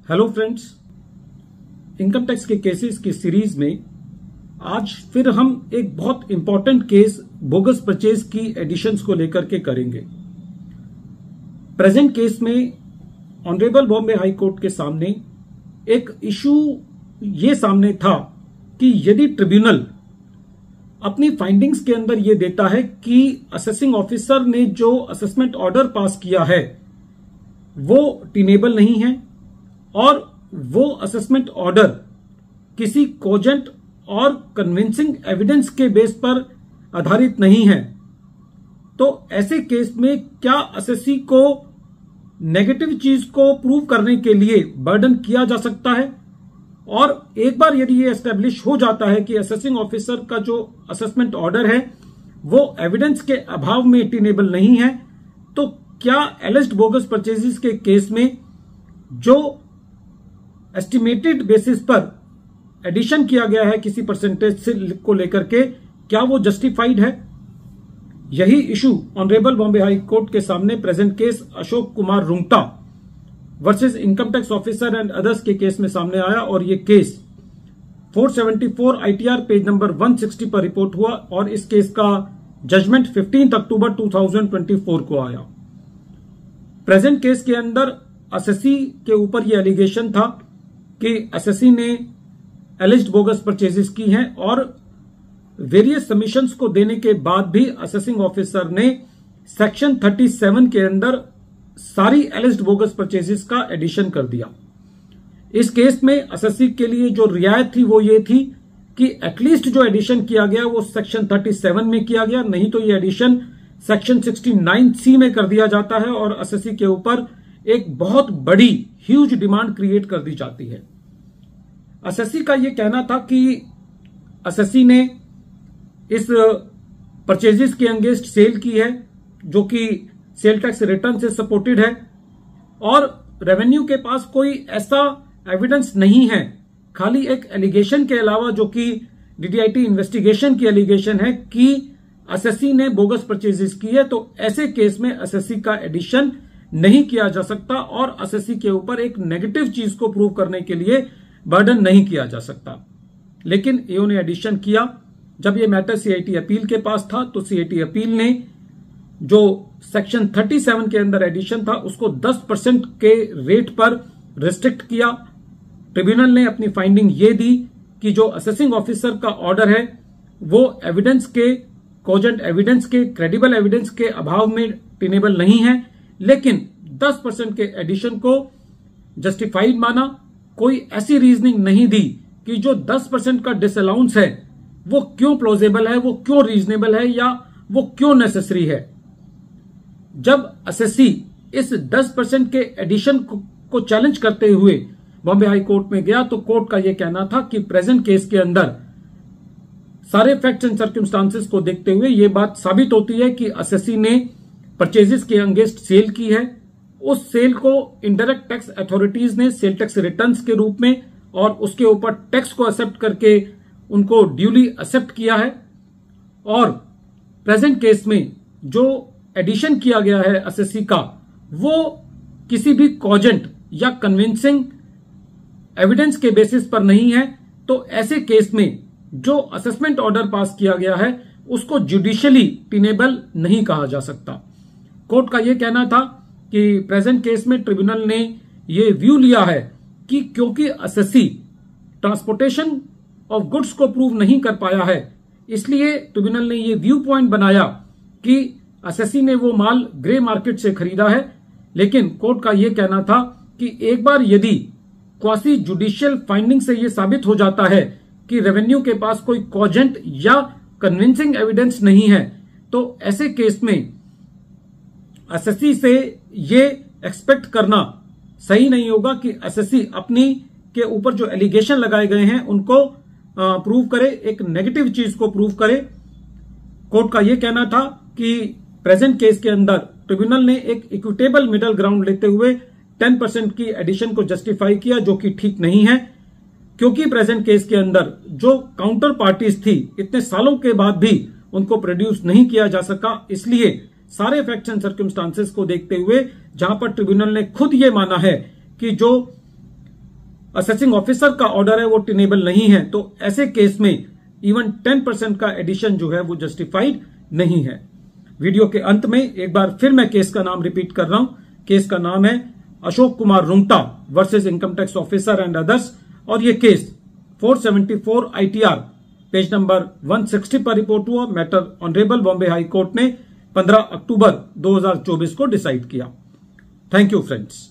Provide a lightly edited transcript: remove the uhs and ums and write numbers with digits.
Hello friends, income tax के cases की series में आज फिर हम एक बहुत इंपॉर्टेंट केस बोगस परचेज की एडिशंस को लेकर के करेंगे। प्रेजेंट केस में ऑनरेबल बॉम्बे हाई कोर्ट के सामने एक इशू ये सामने था कि यदि ट्रिब्यूनल अपनी फाइंडिंग्स के अंदर ये देता है कि असेसिंग ऑफिसर ने जो असेसमेंट ऑर्डर पास किया है वो टीनेबल नहीं है और वो असेसमेंट ऑर्डर किसी कोजेंट और कन्विंसिंग एविडेंस के बेस पर आधारित नहीं है, तो ऐसे केस में क्या असेसी को नेगेटिव चीज को प्रूव करने के लिए बर्डन किया जा सकता है। और एक बार यदि ये एस्टेब्लिश हो जाता है कि असेसिंग ऑफिसर का जो असेसमेंट ऑर्डर है वो एविडेंस के अभाव में टीनेबल नहीं है, तो क्या एलिज्ड बोगस परचेजेस के केस में जो एस्टिमेटेड बेसिस पर एडिशन किया गया है किसी परसेंटेज से को लेकर के, क्या वो जस्टिफाइड है। यही issue honourable Bombay high court के सामने present case Ashok Kumar Rungta versus income tax officer and others के केस में सामने आया और ये केस 474 ITR पेज नंबर 160 पर रिपोर्ट हुआ और इस केस का जजमेंट 15 अक्टूबर 2024 को आया। प्रेजेंट केस के अंदर असेसी के ऊपर यह एलिगेशन था कि असेसी ने एलिज्ड बोगस परचेजेस की हैं और वेरियस सबमिशंस को देने के बाद भी असेसिंग ऑफिसर ने सेक्शन 37 के अंदर सारी एलिज्ड बोगस परचेजेस का एडिशन कर दिया। इस केस में असेसी के लिए जो रियायत थी वो ये थी कि एटलीस्ट जो एडिशन किया गया वो सेक्शन 37 में किया गया, नहीं तो ये एडिशन सेक्शन 69C में कर दिया जाता है और असेसी के ऊपर एक बहुत बड़ी ह्यूज डिमांड क्रिएट कर दी जाती है। असेसी का यह कहना था कि असेसी ने इस परचेजेस के अगेंस्ट सेल की है जो कि सेल टैक्स रिटर्न से सपोर्टेड है और रेवेन्यू के पास कोई ऐसा एविडेंस नहीं है, खाली एक एलिगेशन के अलावा जो कि डीडीआईटी इन्वेस्टिगेशन की एलिगेशन है कि असेसी ने बोगस परचेजेस की है, तो ऐसे केस में असेसी का एडिशन नहीं किया जा सकता और असेसी के ऊपर एक नेगेटिव चीज को प्रूव करने के लिए बर्डन नहीं किया जा सकता। लेकिन एओ ने एडिशन किया। जब ये मैटर सीआईटी अपील के पास था तो सीआईटी अपील ने जो सेक्शन 37 के अंदर एडिशन था उसको 10% के रेट पर रिस्ट्रिक्ट किया। ट्रिब्यूनल ने अपनी फाइंडिंग ये दी कि जो असेसिंग ऑफिसर का ऑर्डर है वो एविडेंस के कोजेंट एविडेंस के क्रेडिबल एविडेंस के अभाव में टीनेबल नहीं है, लेकिन 10% के एडिशन को जस्टिफाइड माना। कोई ऐसी रीजनिंग नहीं दी कि जो 10% का डिसअलाउंस है वो क्यों प्लॉजिबल है, वो क्यों रीजनेबल है या वो क्यों नेसेसरी है। जब असेसी इस 10% के एडिशन को चैलेंज करते हुए बॉम्बे हाई कोर्ट में गया तो कोर्ट का यह कहना था कि प्रेजेंट केस के अंदर सारे फैक्ट्स एंड सर्कमस्टांसेस को देखते हुए यह बात साबित होती है कि असेसी ने परचेजेस के अगेंस्ट सेल की है। उस सेल को इनडायरेक्ट टैक्स अथॉरिटीज ने सेल टैक्स रिटर्न्स के रूप में और उसके ऊपर टैक्स को एक्सेप्ट करके उनको ड्यूली एक्सेप्ट किया है। और प्रेजेंट केस में जो एडिशन किया गया है असेसी का वो किसी भी कॉजेंट या कन्विंसिंग एविडेंस के बेसिस पर नहीं है, तो ऐसे केस में जो असेसमेंट ऑर्डर पास किया गया है उसको जुडिशियली टीनेबल नहीं कहा जा सकता। कोर्ट का यह कहना था कि प्रेजेंट केस में ट्रिब्यूनल ने यह व्यू लिया है कि क्योंकि असेसी ट्रांसपोर्टेशन ऑफ गुड्स को प्रूव नहीं कर पाया है, इसलिए ट्रिब्यूनल ने यह व्यू पॉइंट बनाया कि असेसी ने वो माल ग्रे मार्केट से खरीदा है। लेकिन कोर्ट का यह कहना था कि एक बार यदि क्वासी जुडिशियल फाइंडिंग से यह साबित हो जाता है कि रेवेन्यू के पास कोई कॉजेंट या कन्विंसिंग एविडेंस नहीं है, तो ऐसे केस में असेसी से ये एक्सपेक्ट करना सही नहीं होगा कि असेसी अपनी के ऊपर जो एलिगेशन लगाए गए हैं उनको प्रूव करे, एक नेगेटिव चीज को प्रूव करे। कोर्ट का यह कहना था कि प्रेजेंट केस के अंदर ट्रिब्यूनल ने एक इक्विटेबल मिडल ग्राउंड लेते हुए 10% की एडिशन को जस्टिफाई किया, जो कि ठीक नहीं है, क्योंकि प्रेजेंट केस के अंदर जो काउंटर पार्टीज थी इतने सालों के बाद भी उनको प्रोड्यूस नहीं किया जा सका। इसलिए सारे फैक्ट्स एंड सर्कमस्टांसेस को देखते हुए जहां पर ट्रिब्यूनल ने खुद ये माना है कि जो असेसिंग ऑफिसर का ऑर्डर है वो टेनेबल नहीं है, तो ऐसे केस में इवन 10% का एडिशन जो है वो जस्टिफाइड नहीं है। वीडियो के अंत में एक बार फिर मैं केस का नाम रिपीट कर रहा हूं। केस का नाम है Ashok Kumar Rungta versus income tax officer and others, और ये केस 474 ITR पेज नंबर 160 पर रिपोर्ट हुआ। Matter honourable Bombay high court ने 15 अक्टूबर 2024 को डिसाइड किया। Thank you friends.